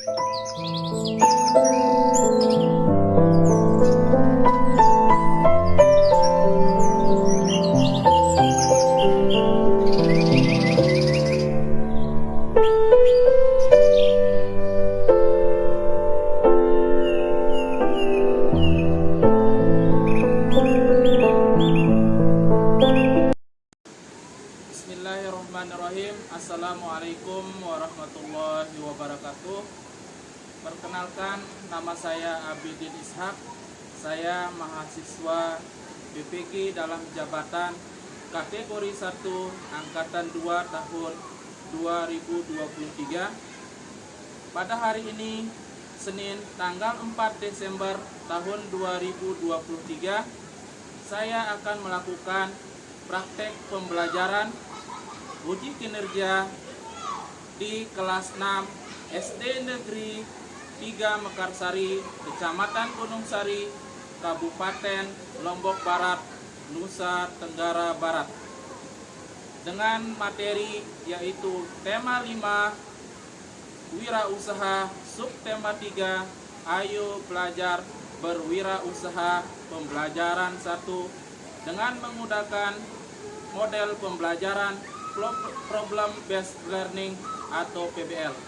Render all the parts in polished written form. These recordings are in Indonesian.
Bismillahirrahmanirrahim. Assalamualaikum warahmatullahi wabarakatuh. Perkenalkan, nama saya Abidin Ishak. Saya mahasiswa BPG dalam jabatan kategori 1 angkatan 2 tahun 2023. Pada hari ini, Senin tanggal 4 Desember tahun 2023, saya akan melakukan praktek pembelajaran uji kinerja di kelas 6 SD Negeri 3 Mekarsari, Kecamatan Gunung Sari, Kabupaten Lombok Barat, Nusa Tenggara Barat, dengan materi yaitu tema 5 wirausaha, subtema 3 ayo belajar berwirausaha, pembelajaran 1 dengan menggunakan model pembelajaran Problem Based Learning atau PBL.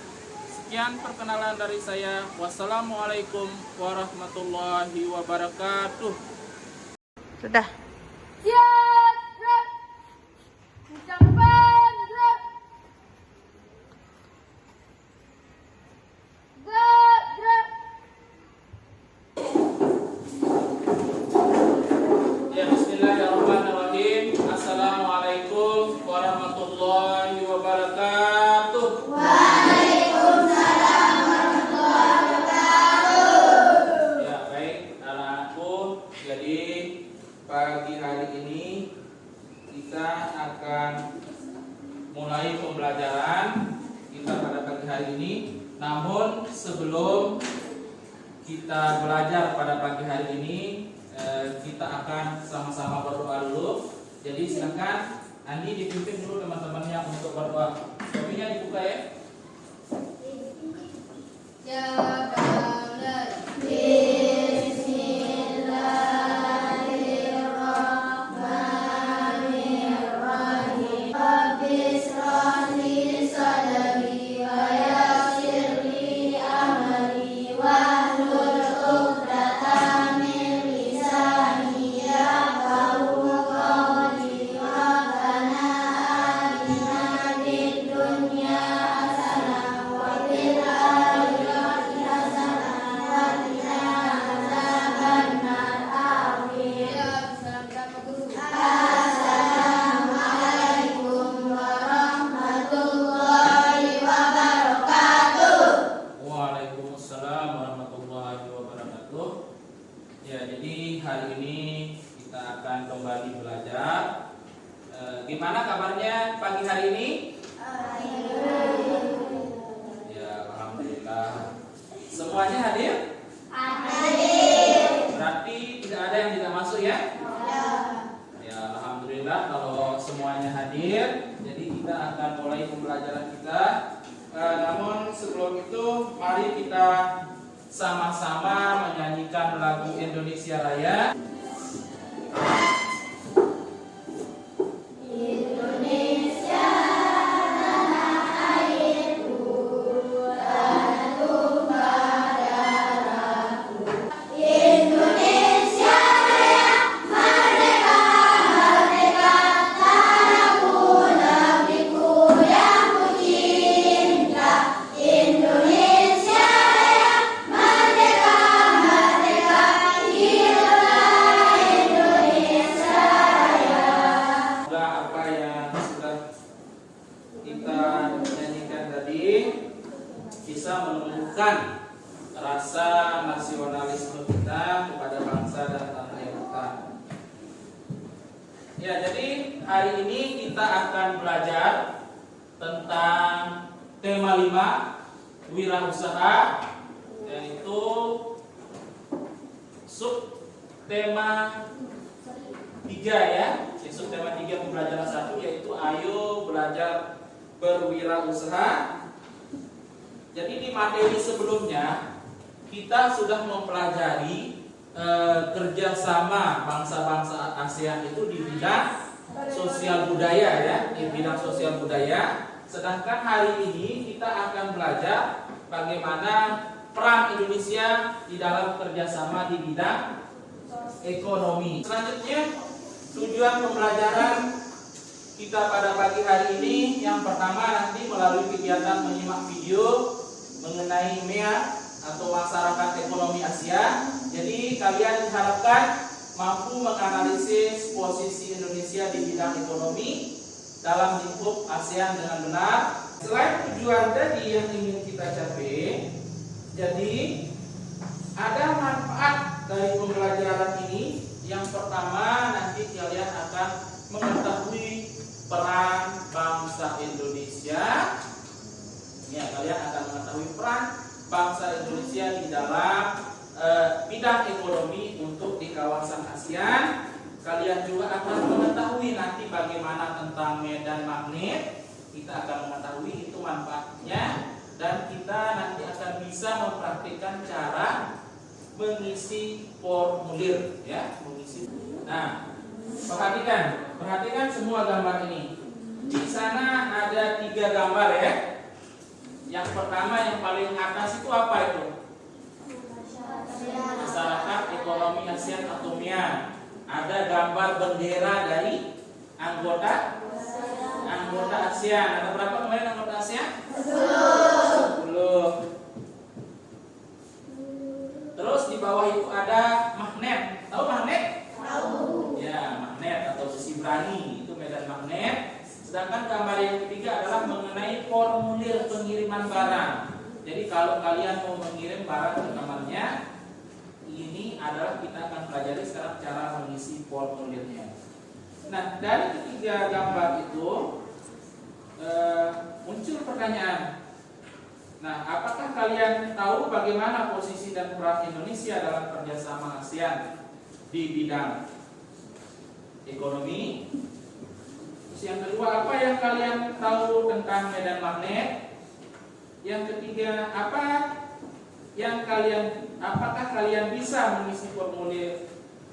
Sekian perkenalan dari saya. Wassalamualaikum warahmatullahi wabarakatuh. Sudah. Siap, gerak. Ucapan, gerak. Gerak. Ya, bismillahirrahmanirrahim. Assalamualaikum warahmatullahi wabarakatuh. Waalaikumsalam warahmatullahi wabarakatuh. Ya, baik anak-anakku. Jadi pagi hari ini kita akan mulai pembelajaran kita pada pagi hari ini. Namun sebelum kita belajar pada pagi hari ini, kita akan sama-sama berdoa dulu. Jadi silakan Andi dipimpin dulu teman-temannya untuk berdoa. Kopinya dibuka ya. Ya, Bangla. Bismillahirrahmanirrahim. Rabbishrah li sadri wa yassir li amri wahlul 'uqdatam min lisani yafqahu qawli. Rabbana atina fid dunya hasanah wa fil akhirati hasanah wa qina adzabannar. Amin. Assalamualaikum warahmatullahi wabarakatuh. Waalaikumsalam warahmatullahi wabarakatuh. Ya, jadi hari ini kita akan kembali belajar. Gimana kabarnya pagi hari ini? Ya, alhamdulillah. Semuanya hadir? Berarti tidak ada yang tidak masuk ya? Ya, alhamdulillah kalau semuanya hadir. Jadi kita akan mulai pembelajaran kita. Namun sebelum itu, mari kita sama-sama menyanyikan lagu Indonesia Raya. Indonesia tanah airku, tanah tumpah darahku. Indonesia Raya, merdeka, merdeka, tanahku, negeriku yang ku cinta. Indonesia Raya, merdeka, merdeka, hiduplah Indonesia Raya. Semoga apa yang sudah kita nyanyikan tadi bisa menumbuhkan rasa nasionalisme kita kepada bangsa dan tanah air kita. Ya, jadi hari ini kita akan belajar tentang tema 5 wirausaha, yaitu sub tema 3 ya. Subtema 3 pembelajaran 1 yaitu ayo belajar berwirausaha. Jadi di materi sebelumnya kita sudah mempelajari kerjasama bangsa-bangsa ASEAN itu di bidang sosial budaya ya, di bidang sosial budaya. Sedangkan hari ini kita akan belajar bagaimana peran Indonesia di dalam kerjasama di bidang ekonomi. Selanjutnya, tujuan pembelajaran kita pada pagi hari ini yang pertama nanti melalui kegiatan menyimak video mengenai MEA atau Masyarakat Ekonomi Asia. Jadi kalian diharapkan mampu menganalisis posisi Indonesia di bidang ekonomi dalam lingkup ASEAN dengan benar. Selain tujuan tadi yang ingin kita capai, jadi ada manfaat dari pembelajaran ini. Yang pertama, nanti kalian akan mengetahui peran bangsa Indonesia. Ya, kalian akan mengetahui peran bangsa Indonesia di dalam bidang ekonomi untuk di kawasan ASEAN. Kalian juga akan mengetahui nanti bagaimana tentang medan magnet. Kita akan mengetahui itu manfaatnya, dan kita nanti akan bisa mempraktikkan cara mengisi formulir ya, mengisi. Nah, perhatikan semua gambar ini. Di sana ada 3 gambar ya. Yang pertama yang paling atas itu apa itu? Masyarakat Ekonomi ASEAN atau MEA. Ada gambar bendera dari anggota ASEAN. Ada berapa kemarin anggota ASEAN? 10. Terus di bawah itu ada magnet. Tahu magnet? Tahu. Ya, magnet atau besi berani, itu medan magnet. Sedangkan gambar yang ketiga adalah mengenai formulir pengiriman barang. Jadi kalau kalian mau mengirim barang ke temannya, ini adalah kita akan pelajari sekarang cara mengisi formulirnya. Nah, dari ketiga gambar itu muncul pertanyaan. Nah, apakah kalian tahu bagaimana posisi dan peran Indonesia dalam kerjasama ASEAN di bidang ekonomi? Terus yang kedua, apa yang kalian tahu tentang medan magnet? Yang ketiga, apakah kalian bisa mengisi formulir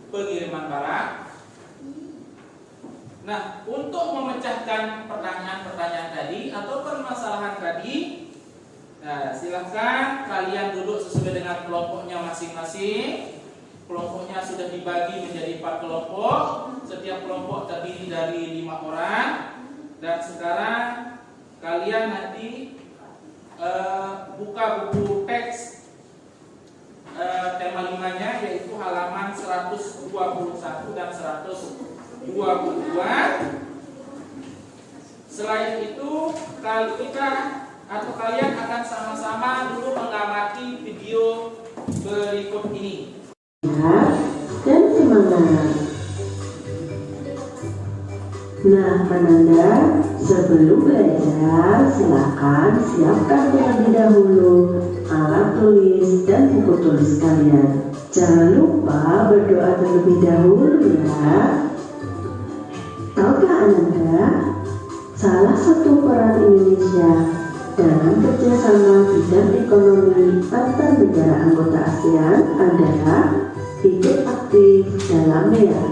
pengiriman barang? Nah, untuk memecahkan pertanyaan-pertanyaan tadi atau permasalahan tadi, nah, silahkan kalian duduk sesuai dengan kelompoknya masing-masing. Kelompoknya sudah dibagi menjadi 4 kelompok. Setiap kelompok terdiri dari 5 orang. Dan sekarang kalian nanti buka buku teks tema 5-nya, yaitu halaman 121 dan 122. Selain itu, kalian akan sama-sama dulu mengamati video berikut ini. Dan semangat. Nah, Ananda, sebelum belajar, silakan siapkan terlebih dahulu alat tulis dan buku tulis kalian. Jangan lupa berdoa terlebih dahulu ya. Tahukah Ananda, salah satu peran Indonesia dalam kerjasama bidang ekonomi antar negara anggota ASEAN adalah ikut aktif dalam MEA.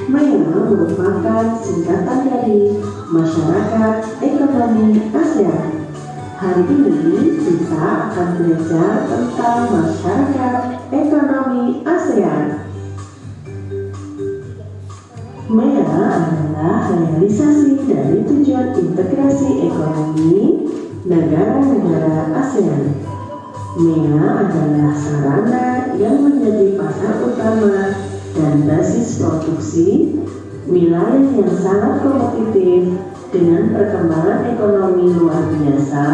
MEA merupakan singkatan dari Masyarakat Ekonomi ASEAN. Hari ini kita akan belajar tentang Masyarakat Ekonomi ASEAN. MEA adalah realisasi dari tujuan integrasi ekonomi negara-negara ASEAN. MEA adalah sarana yang menjadi pasar utama dan basis produksi, wilayah yang sangat kompetitif dengan perkembangan ekonomi luar biasa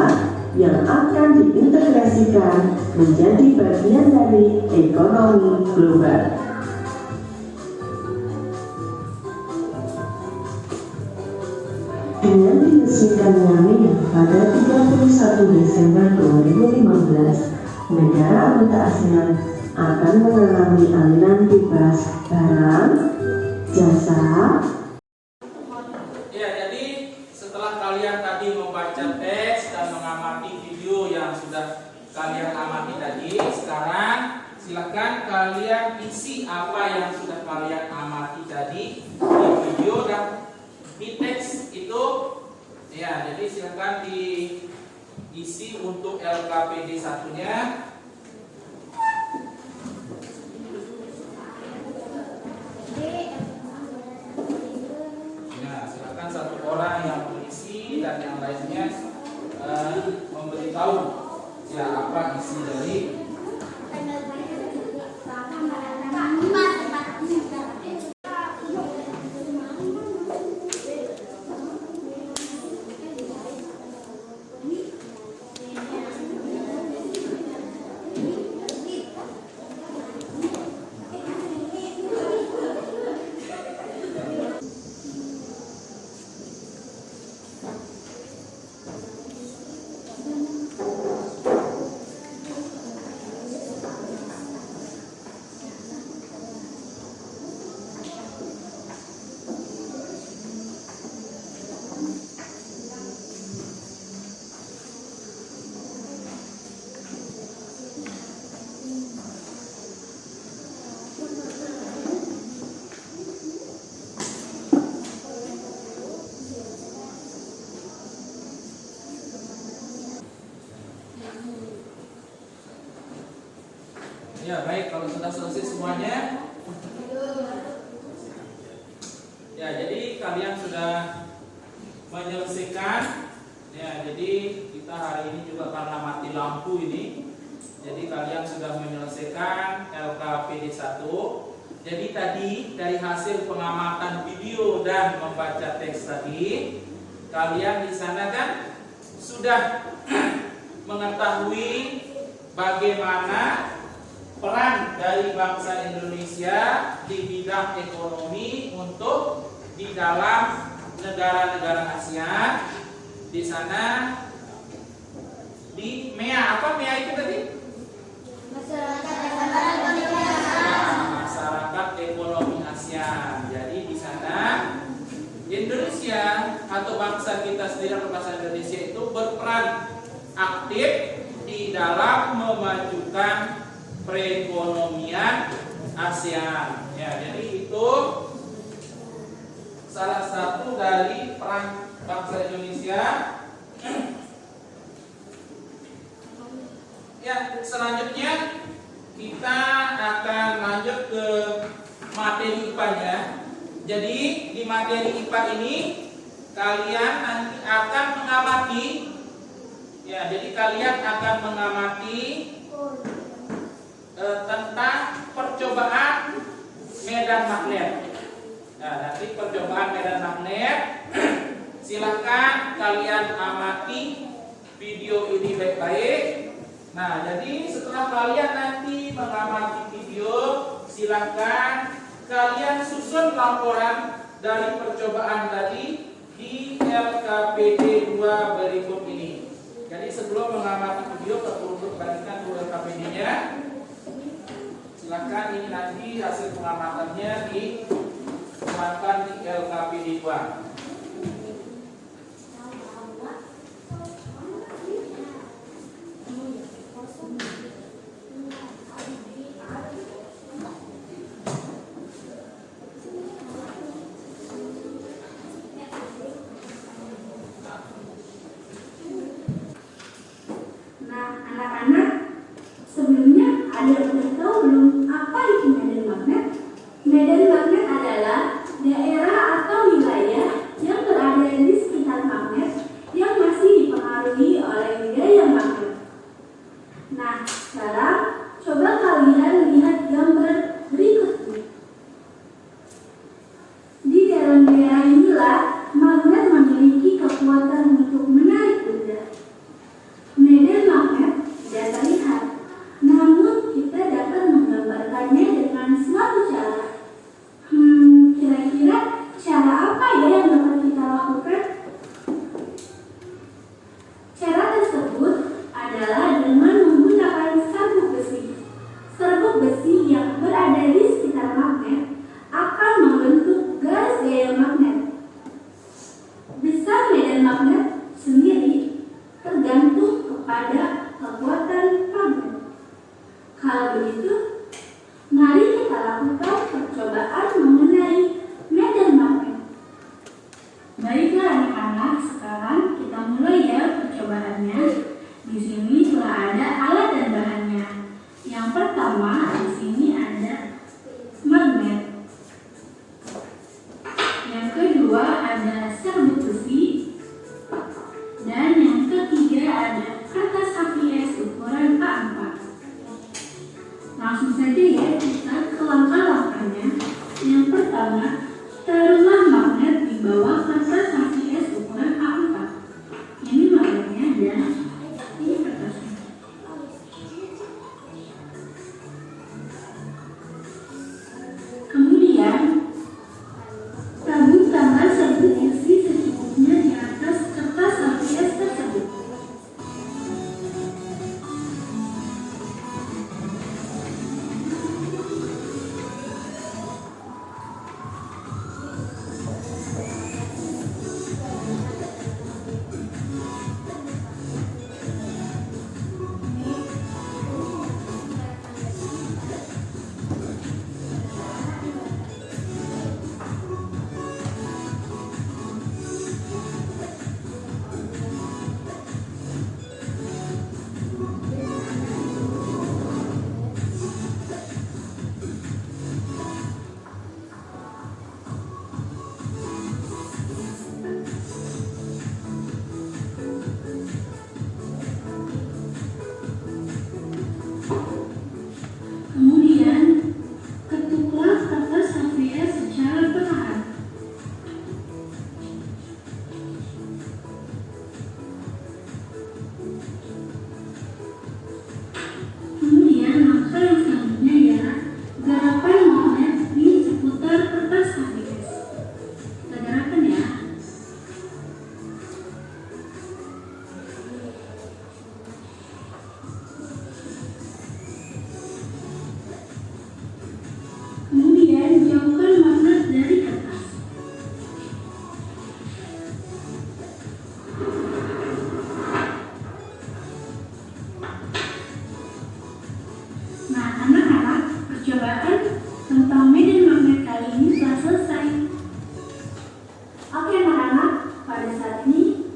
yang akan diintegrasikan menjadi bagian dari ekonomi global. Dengan diresmikannya MEA pada 31 Desember 2015, negara anggota ASEAN akan mengalami aliran bebas barang, jasa. Ya, jadi setelah kalian tadi membaca teks dan mengamati video yang kalian amati tadi. Sekarang silakan kalian isi apa yang sudah kalian amati tadi di video dan di teks itu. Ya, jadi silakan diisi untuk LKPD 1-nya. Nah, silakan satu orang yang mengisi dan yang lainnya memberitahu ya apa isi dari ya. Baik, kalau sudah selesai semuanya, ya jadi kalian sudah menyelesaikan. Ya, jadi kita hari ini juga karena mati lampu ini, jadi kalian sudah menyelesaikan LKPD 1. Jadi tadi dari hasil pengamatan video dan membaca teks tadi, kalian di sana kan sudah mengetahui bagaimana peran dari bangsa Indonesia di bidang ekonomi untuk di dalam negara-negara ASEAN. Di sana di MEA, apa MEA itu tadi? Masyarakat Ekonomi ASEAN. Jadi di sana Indonesia atau bangsa kita sendiri atau bangsa Indonesia itu berperan aktif di dalam memajukan perekonomian ASEAN. Ya, jadi itu salah satu dari peran bangsa Indonesia. Ya, selanjutnya kita akan lanjut ke materi IPA-nya. Jadi di materi IPA ini kalian nanti akan mengamati. Ya, jadi kalian akan mengamati tentang percobaan medan magnet. Nah, nanti percobaan medan magnet, silahkan kalian amati video ini baik-baik. Nah, jadi setelah kalian nanti mengamati video, silahkan kalian susun laporan dari percobaan tadi di LKPD 2 berikut ini. Jadi sebelum mengamati video, perlu untuk bagikan dulu LKPD-nya. Silakan ini nanti hasil pengamatannya disematkan di LKPD 2. Nah, anak-anak, sebelumnya ada yang udah tahu belum apa itu medan magnet? Medan magnet adalah daerah atau wilayah yang berada di sekitar magnet yang masih dipengaruhi oleh gaya magnet. Nah, sekarang coba kalian lihat gambar berikut ini. Di daerah-daerah inilah magnet memiliki kekuatan untuk menarik benda. Medan magnet tidak terlihat, namun kita dapat menggambarkannya dengan suatu cara. Kira-kira cara apa ya yang dapat kita lakukan? Cara tersebut adalah dengan menggunakan serbuk besi. Serbuk hal begitu, mari kita lakukan percobaan mengenai medan magnet. Baiklah anak-anak, sekarang kita mulai ya percobaannya. Di sini telah ada alat dan bahannya. Yang pertama, di sini ada magnet. Yang kedua ada serbuk besi. Dan yang ketiga ada kertas ABS ukuran A4. Langsung saja ya kita ke langkah-langkahnya. Yang pertama, taruhlah magnet di bawah kertas ABS ukuran A4. Ini magnetnya dan ini kertasnya. Kemudian tabung tambah serbuk besi secukupnya di atas kertas ABS tersebut. Kemudian ketuklah kertas ABS secara perlahan. Kemudian langkah yang selanjutnya ya, garapan magnet di seputar kertas ABS. Kita gerakan ya. Kemudian jauhkan magnet dari kertas. Nah, anak-anak, percobaan tentang medan magnet kali ini telah selesai. Oke anak-anak, pada saat ini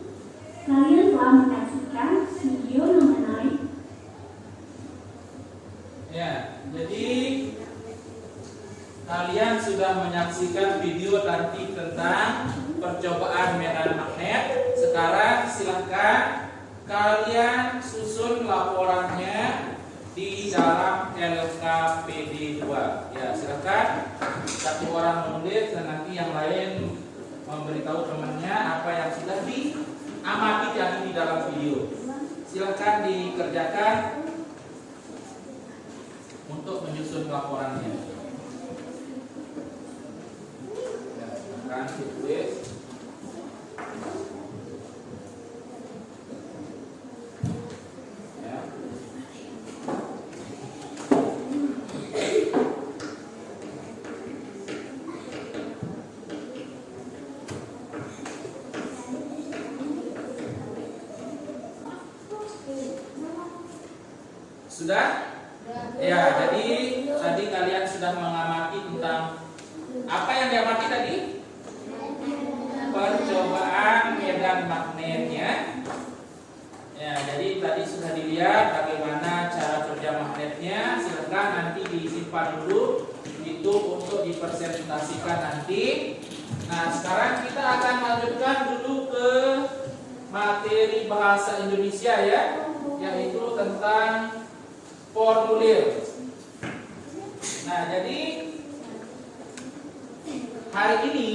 kalian telah menyaksikan video mengenai Jadi kalian sudah menyaksikan video tadi tentang percobaan medan magnet. Sekarang silahkan kalian susun laporannya di dalam LKPD 2. Ya, silahkan satu orang menulis dan nanti yang lain memberitahu temannya apa yang sudah diamati tadi di dalam video. Silahkan dikerjakan untuk menyusun laporannya. Akan ditulis. Ya. Sudah? Ya, jadi tadi kalian sudah mengamati tentang apa yang diamati tadi? Percobaan medan magnetnya. Ya, jadi tadi sudah dilihat bagaimana cara kerja magnetnya. Silakan nanti disimpan dulu itu untuk dipresentasikan nanti. Nah, sekarang kita akan lanjutkan dulu ke materi bahasa Indonesia ya, yaitu tentang formulir. Nah, jadi hari ini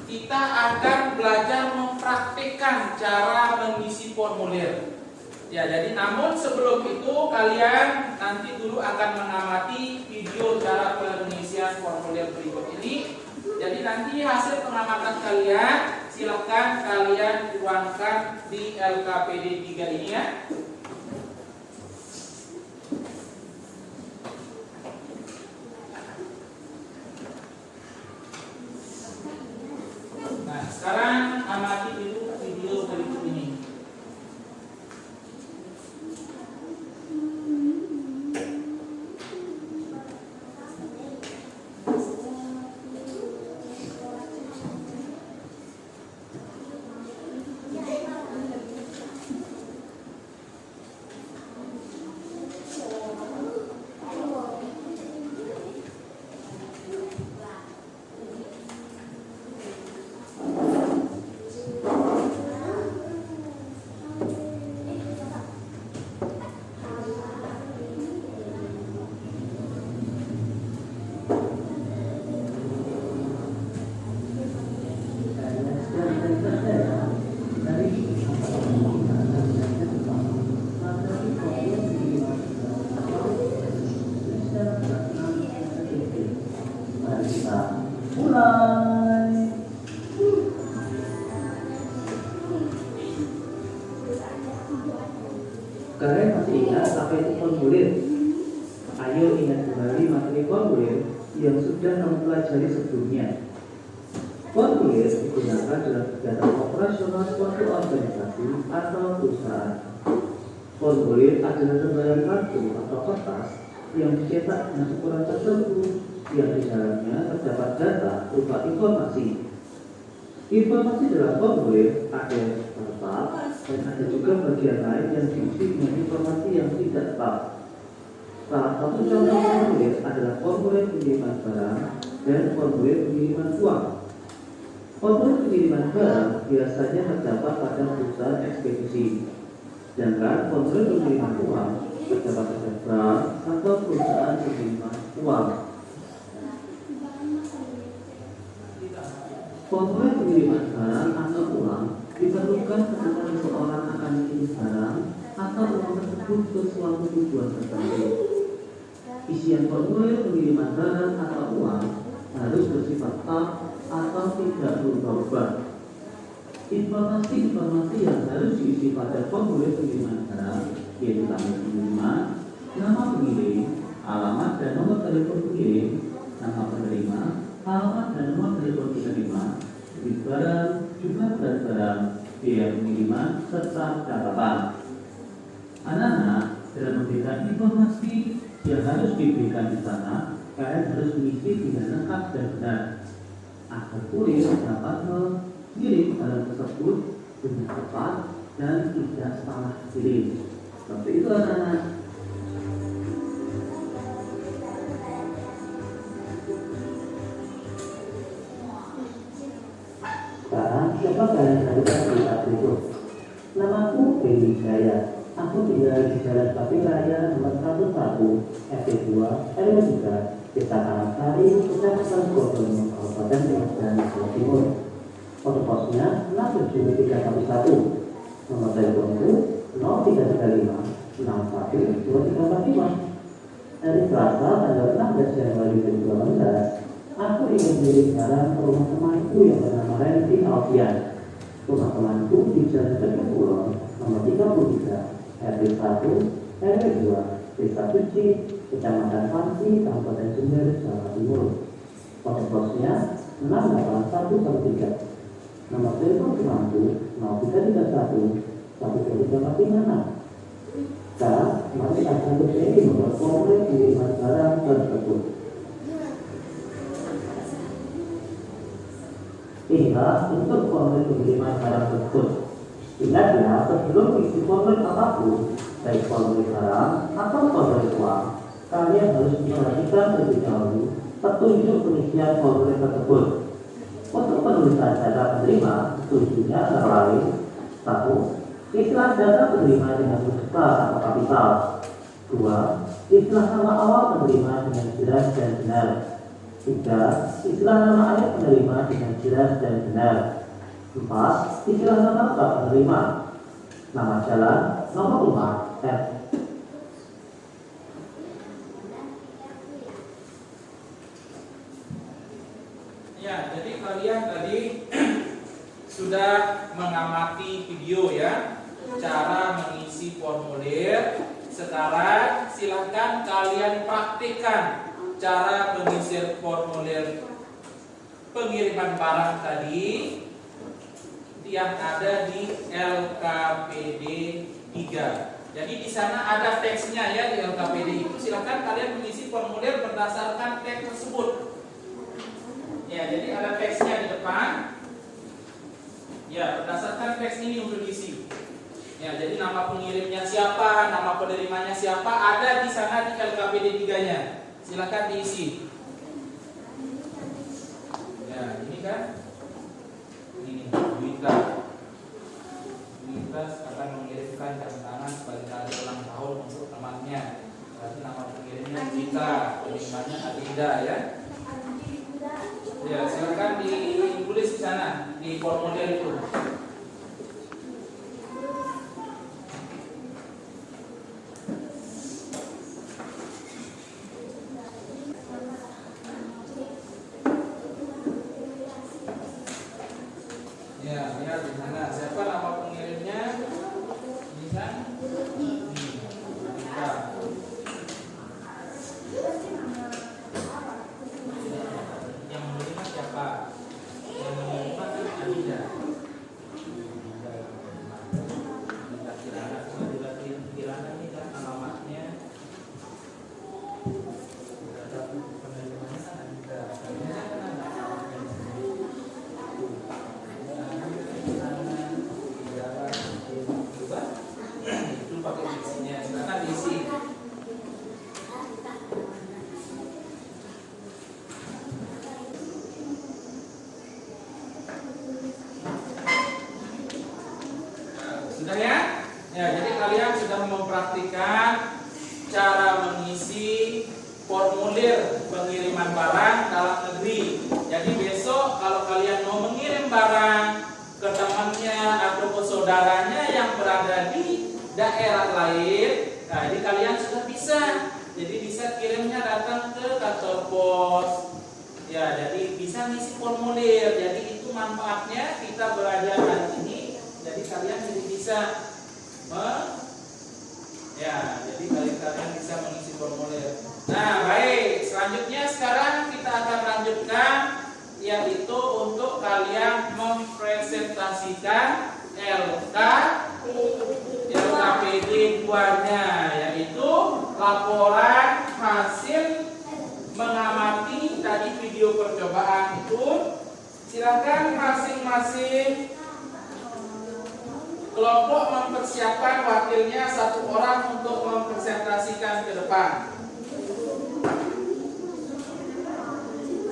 kita akan belajar mempraktikkan cara mengisi formulir. Ya, jadi namun sebelum itu kalian nanti dulu akan mengamati video cara pengisian formulir berikut ini. Jadi nanti hasil pengamatan kalian silakan kalian tuangkan di LKPD 3 ini ya. Nah, sekarang amati dulu video berikut ini. formulir. Ayo ingat kembali materi formulir yang sudah kamu pelajari sebelumnya. Formulir digunakan dalam kegiatan operasional suatu organisasi atau perusahaan. Formulir adalah lembaran kartu atau kertas yang dicetak dengan ukuran tertentu yang di dalamnya terdapat data berupa informasi. Informasi dalam formulir ada yang tetap dan ada juga bagian lain yang diisi dengan informasi yang tidak tetap. Salah satu contoh formulir adalah formulir pengiriman barang dan formulir pengiriman uang. Formulir pengiriman barang biasanya terdapat pada perusahaan ekspedisi, sedangkan formulir pengiriman uang terdapat pada bank atau perusahaan pengiriman uang. Formulir pengiriman barang atau uang diperlukan ketika seseorang akan mengirim barang atau uang tersebut ke suatu tujuan tertentu. Isian formulir pengiriman barang atau uang harus bersifat tetap atau tidak berubah-ubah. Informasi-informasi yang harus diisi pada formulir pengiriman barang yaitu tanggal pengiriman, nama pengirim, alamat dan nomor telepon pengirim, nama penerima, alamat dan nomor telepon penerima, jenis barang, jumlah berat barang, biaya pengiriman, serta catatan. Anak-anak, dalam memberikan informasi yang harus diberikan di sana, kalian harus mengisi dengan lengkap dan benar agar kurir dapat mengirim barang tersebut dengan tepat dan tidak salah kirim. Seperti itu anak-anak. Sekarang coba kalian lakukan cerita berikut. Namaku Benny Jaya. Aku tinggal di Jalan Kapil Raya nomor 101, RT 2, RW 3, Desa Karangsari, Kecamatan Godono, Kabupaten Lumajang, Jawa Timur. Kode posnya 67311. Nomor teleponku 0335 61 2345. Hari Selasa tanggal 16 Januari 2018, aku ingin mengirim barang ke rumah temanku yang bernama Randy Alfian. Rumah temanku di Jalan Teguh Kulon, nomor 33, RT 1, RW 2, Desa Suci, Kecamatan Panci, Kabupaten Jember, Jawa Timur. Kode posnya 68113. Nomor telepon temanku 0331 12356. Sekarang mari kita bersama membuat formulir pengiriman barang tersebut. Inilah untuk formulir pengiriman barang tersebut. Ingat ya, sebelum isi formulir apapun, baik formulir barang atau formulir uang, kalian harus memperhatikan terlebih dahulu petunjuk pengisian formulir tersebut. Untuk penulisan data penerima, tujuannya antara lain: 1. Istilah data penerima dengan huruf besar atau kapital. 2. Istilah nama awal penerima dengan jelas dan benar. 3. Istilah nama akhir penerima dengan jelas dan benar. 4. Istilah nama lengkap penerima, nama jalan, nomor rumah, Ya, jadi kalian tadi sudah mengamati video ya, cara mengisi formulir. Sekarang silahkan kalian praktikkan cara mengisi formulir pengiriman barang tadi yang ada di LKPD 3. Jadi di sana ada teksnya ya, di LKPD itu silahkan kalian mengisi formulir berdasarkan teks tersebut. Ya, jadi ada teksnya di depan. Ya, berdasarkan teks ini untuk diisi. Ya, jadi nama pengirimnya siapa, nama penerimanya siapa, ada di sana di LKPD 3-nya. Silakan diisi. Ya, ini kan. Ini Wita. Wita akan mengirimkan jam tangan sebagai tanda ulang tahun untuk temannya. Berarti nama pengirimnya Wita, penerimanya Adinda ya. Ya, silakan ditulis di sana di formulir itu. Ya, lihat di sana siapa nama pengirimnya. Ini kan? formulir pengiriman barang dalam negeri. Jadi besok kalau kalian mau mengirim barang ke temannya atau ke saudaranya yang berada di daerah lain, nah jadi kalian sudah bisa. Jadi bisa kirimnya datang ke kantor pos. Ya, jadi bisa ngisi formulir. Jadi itu manfaatnya kita belajar hari ini. Jadi kalian jadi bisa jadi kalian bisa mengisi formulir. Nah, baik. Selanjutnya sekarang kita akan lanjutkan, yaitu untuk kalian mempresentasikan LKPD 2-nya, yaitu laporan hasil mengamati tadi video percobaan itu. Silakan masing-masing kelompok mempersiapkan wakilnya 1 orang untuk mempresentasikan ke depan.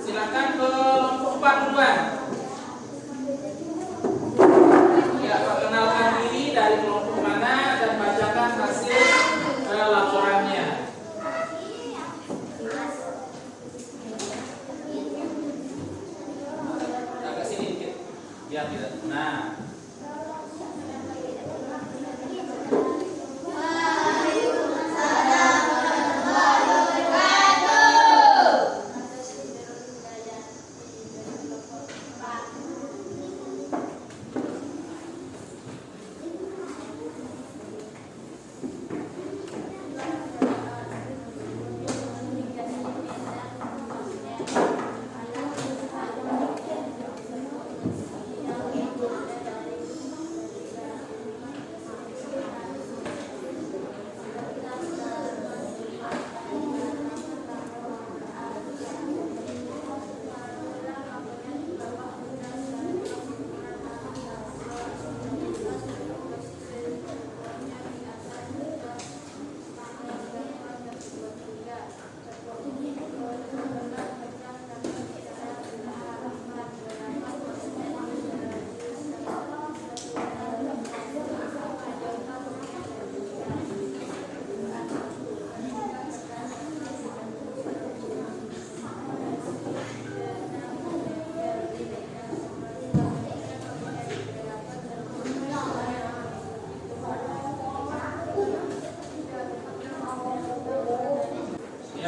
Silakan kelompok 4 duluan. Ya, perkenalkan diri dari kelompok mana dan bacakan hasil laporannya. Agak sini dikit. Ya, tidak. Nah.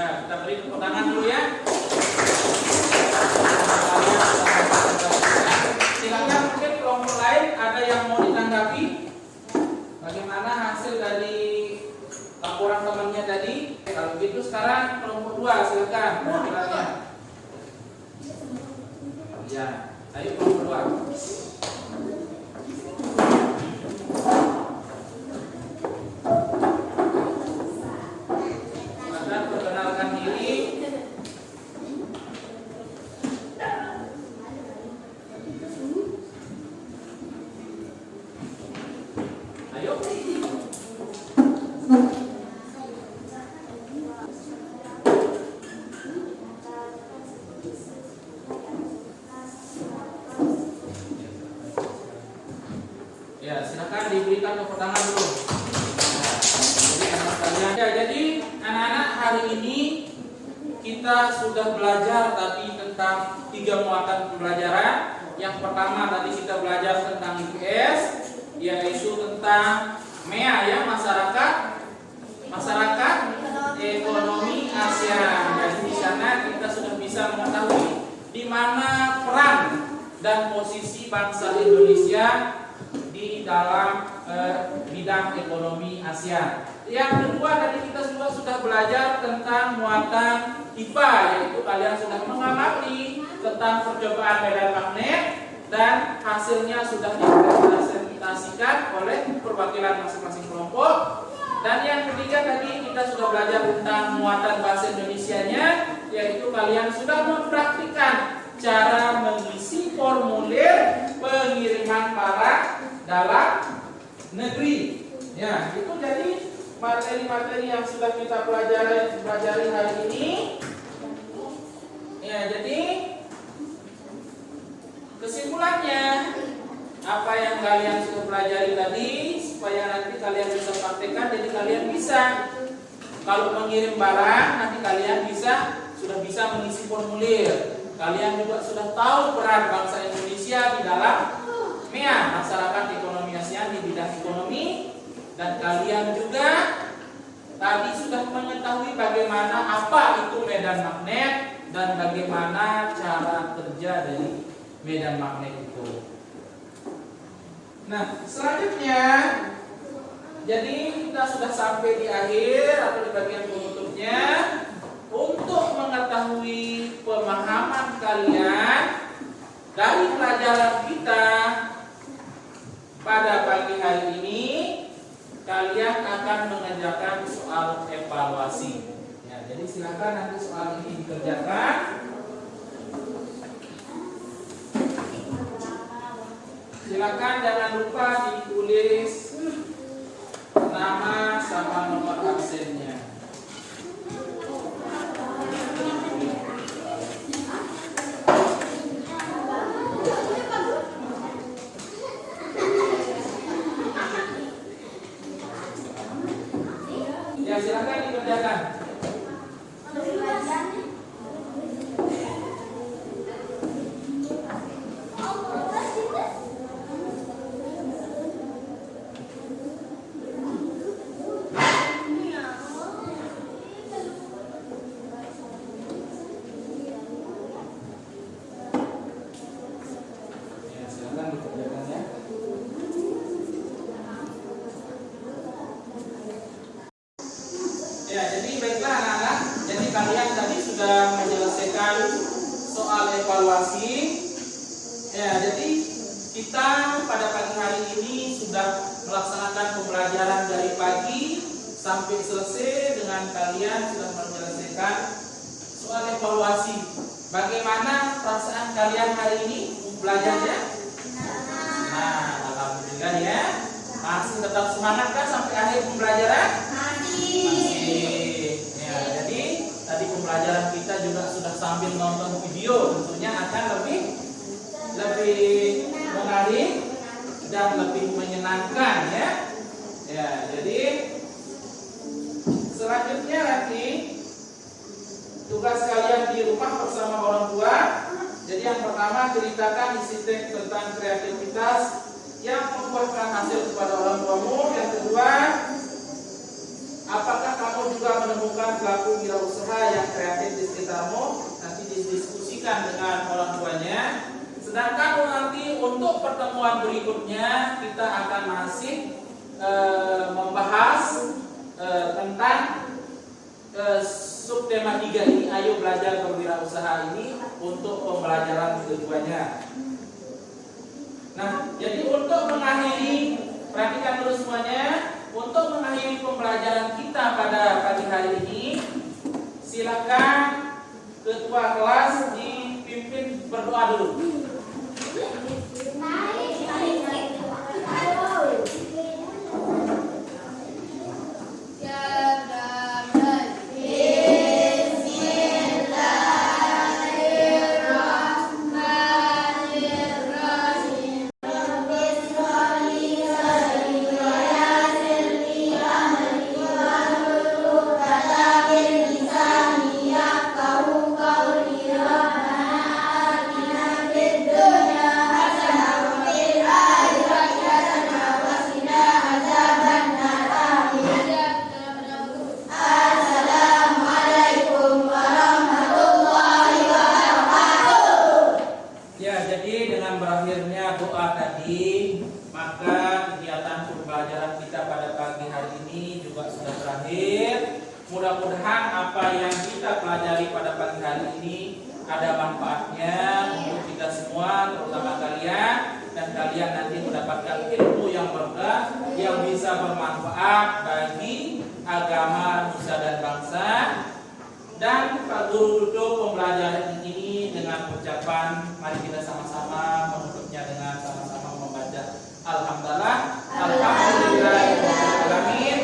Kita beri tepuk tangan dulu ya. Silakan mungkin kelompok lain ada yang mau ditanggapi. Bagaimana hasil dari laporan temannya tadi? Kalau gitu sekarang kelompok 2 silakan perwakilannya. Ya, ayo kelompok 2. Ya, silakan diberikan tepuk tangan dulu. Jadi anak-anak hari ini kita sudah belajar tadi tentang 3 muatan pembelajaran. Yang pertama tadi kita belajar tentang IPS, yaitu tentang MEA ya, masyarakat ekonomi ASEAN. Jadi di sana kita sudah bisa mengetahui di mana peran dan posisi bangsa Indonesia di dalam bidang ekonomi ASEAN. Yang kedua tadi kita juga sudah belajar tentang muatan IPA, yaitu kalian sudah mengamati tentang percobaan medan magnet dan hasilnya sudah dipresentasikan oleh perwakilan masing-masing kelompok. Dan yang ketiga tadi kita sudah belajar tentang muatan bahasa Indonesianya, yaitu kalian sudah mempraktikkan cara mengisi formulir pengiriman barang dalam negeri. Ya, itu jadi materi-materi yang sudah kita pelajari hari ini. Ya, jadi kesimpulannya apa yang kalian sudah pelajari tadi supaya nanti kalian bisa praktekkan, jadi kalian bisa kalau mengirim barang nanti kalian sudah bisa mengisi formulir. Kalian juga sudah tahu peran bangsa Indonesia di dalam MEA, masyarakat ekonomi ASEAN di bidang ekonomi, dan kalian juga tadi sudah mengetahui bagaimana apa itu medan magnet dan bagaimana cara kerja dari medan magnet itu. Nah, selanjutnya jadi kita sudah sampai di akhir atau di bagian penutupnya. Untuk mengetahui pemahaman kalian dari pelajaran kita pada pagi hari ini, kalian akan mengerjakan soal evaluasi. Ya, jadi silakan nanti soal ini dikerjakan. Silakan jangan lupa ditulis nama sama nomor absennya. Ya, silakan dikerjakan. Ya, jadi baiklah anak-anak. Jadi kalian tadi sudah menyelesaikan soal evaluasi. Ya, jadi kita pada pagi hari ini sudah melaksanakan pembelajaran dari pagi sampai selesai dengan kalian sudah menyelesaikan soal evaluasi. Bagaimana perasaan kalian hari ini belajarnya? Nah, alhamdulillah ya. Masih tetap semangat kan sampai akhir pembelajaran? Ya, jadi tadi pembelajaran kita juga sudah sambil nonton video, tentunya akan lebih menarik dan lebih menyenangkan ya. Ya, jadi selanjutnya nanti tugas kalian di rumah bersama orang tua. Jadi yang pertama ceritakan isi teks tentang kreativitas yang membuahkan hasil kepada orang tuamu. Yang kedua, apakah kamu juga menemukan pelaku wirausaha yang kreatif di sekitarmu? Nanti didiskusikan dengan orang tuanya. Sedangkan nanti untuk pertemuan berikutnya kita akan masih membahas tentang subtema 3 ini, ayo belajar berwirausaha ini untuk pembelajaran keduanya. Nah, jadi untuk mengakhiri, perhatikan dulu semuanya. Untuk mengakhiri pembelajaran kita pada pagi hari ini, silakan ketua kelas dipimpin berdoa dulu. Mudah-mudahan apa yang kita pelajari pada pagi hari ini ada manfaatnya untuk kita semua, terutama kalian, dan kalian nanti mendapatkan ilmu yang berkah yang bisa bermanfaat bagi agama, nusa dan bangsa. Dan Pak Guru tutup pembelajaran ini dengan ucapan, mari kita sama-sama menutupnya dengan sama-sama membaca Alhamdulillah, Alhamdulillahirrahmanirrahim.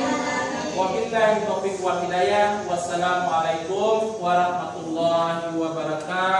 Wabillahi taufiq wal hidayah. Wassalamualaikum warahmatullahi wabarakatuh.